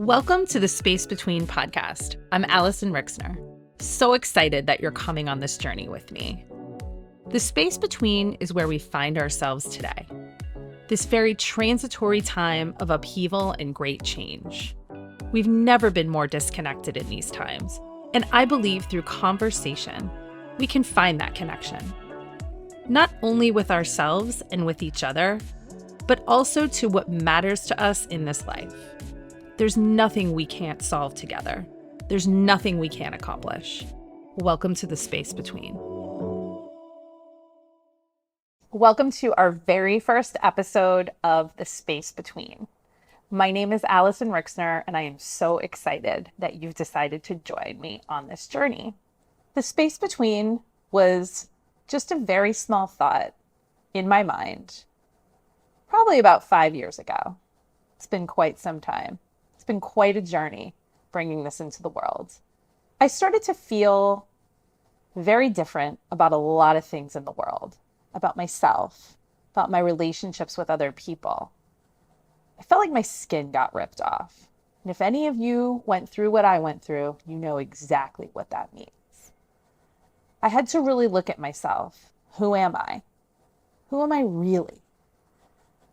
Welcome to the Space Between podcast. I'm Alyson Rixner. So excited that you're coming on this journey with me. The space between is where we find ourselves today. This very transitory time of upheaval and great change. We've never been more disconnected in these times, and I believe through conversation, we can find that connection. Not only with ourselves and with each other, but also to what matters to us in this life. There's nothing we can't solve together. There's nothing we can't accomplish. Welcome to the space between. Welcome to our very first episode of The Space Between. My name is Alyson Rixner, and I am so excited that you've decided to join me on this journey. The space between was just a very small thought in my mind, probably about 5 years ago. It's been quite some time. It's been quite a journey bringing this into the world. I started to feel very different about a lot of things in the world, about myself, about my relationships with other people. I felt like my skin got ripped off. And if any of you went through what I went through, you know exactly what that means. I had to really look at myself. Who am I? Who am I really?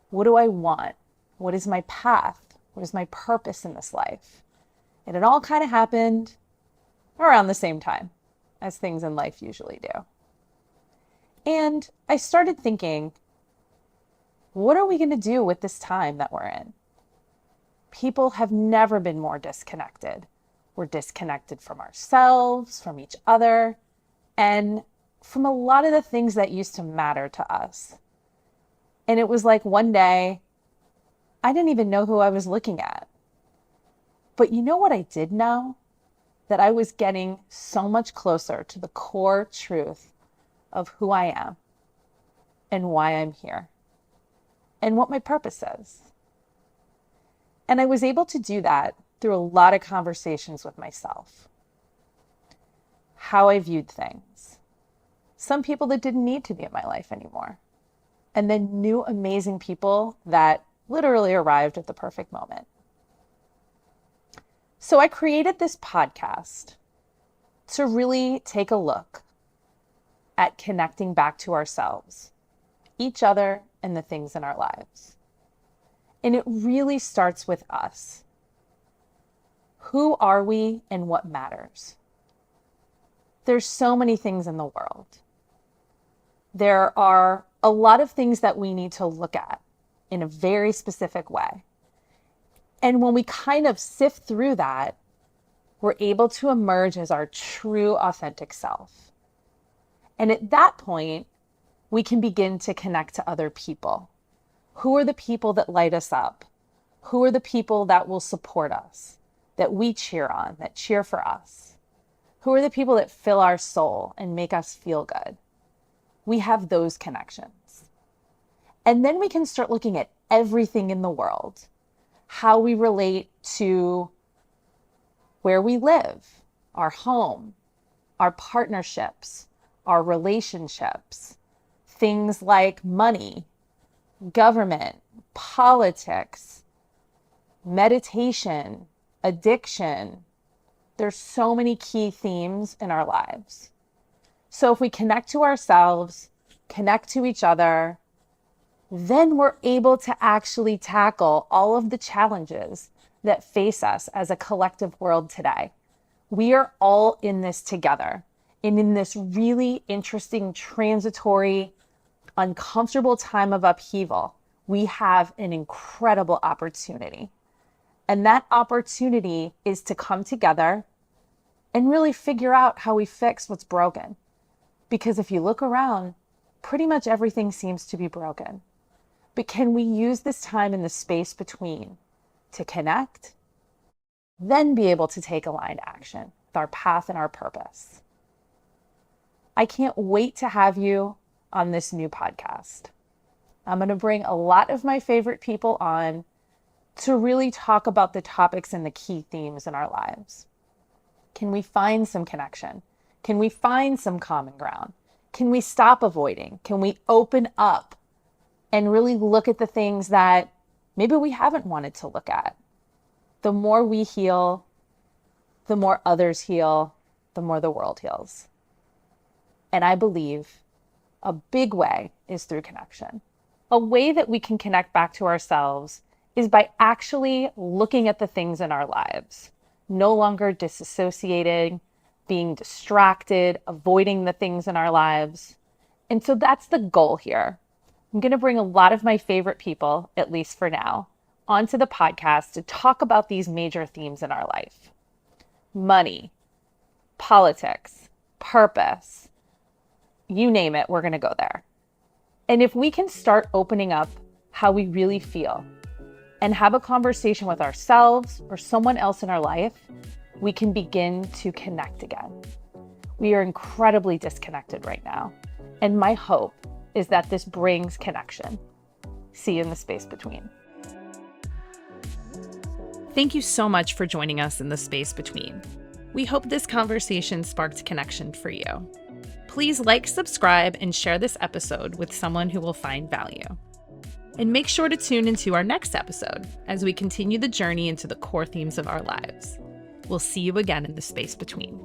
What do I want? What is my path? What is my purpose in this life? And it all kind of happened around the same time as things in life usually do. And I started thinking, what are we going to do with this time that we're in? People have never been more disconnected. We're disconnected from ourselves, from each other, and from a lot of the things that used to matter to us. And it was like one day, I didn't even know who I was looking at. But you know what I did know? That I was getting so much closer to the core truth of who I am and why I'm here and what my purpose is. And I was able to do that through a lot of conversations with myself. How I viewed things. Some people that didn't need to be in my life anymore. And then new amazing people that literally arrived at the perfect moment. So I created this podcast to really take a look at connecting back to ourselves, each other, and the things in our lives. And it really starts with us. Who are we and what matters? There's so many things in the world. There are a lot of things that we need to look at in a very specific way. And when we kind of sift through that, we're able to emerge as our true, authentic self. And at that point, we can begin to connect to other people. Who are the people that light us up? Who are the people that will support us, that we cheer on, that cheer for us? Who are the people that fill our soul and make us feel good? We have those connections. And then we can start looking at everything in the world, how we relate to where we live, our home, our partnerships, our relationships, things like money, government, politics, meditation, addiction. There's so many key themes in our lives. So if we connect to ourselves, connect to each other, then we're able to actually tackle all of the challenges that face us as a collective world today. We are all in this together. And in this really interesting, transitory, uncomfortable time of upheaval, we have an incredible opportunity. And that opportunity is to come together and really figure out how we fix what's broken. Because if you look around, pretty much everything seems to be broken. But can we use this time in the space between to connect, then be able to take aligned action with our path and our purpose? I can't wait to have you on this new podcast. I'm going to bring a lot of my favorite people on to really talk about the topics and the key themes in our lives. Can we find some connection? Can we find some common ground? Can we stop avoiding? Can we open up and really look at the things that maybe we haven't wanted to look at? The more we heal, the more others heal, the more the world heals. And I believe a big way is through connection. A way that we can connect back to ourselves is by actually looking at the things in our lives, no longer disassociating, being distracted, avoiding the things in our lives. And so that's the goal here. I'm going to bring a lot of my favorite people, at least for now, onto the podcast to talk about these major themes in our life. Money, politics, purpose, you name it, we're going to go there. And if we can start opening up how we really feel and have a conversation with ourselves or someone else in our life, we can begin to connect again. We are incredibly disconnected right now. And my hope is that this brings connection. See you in the space between. Thank you so much for joining us in the space between. We hope this conversation sparked connection for you. Please like, subscribe, and share this episode with someone who will find value. And make sure to tune into our next episode as we continue the journey into the core themes of our lives. We'll see you again in the space between.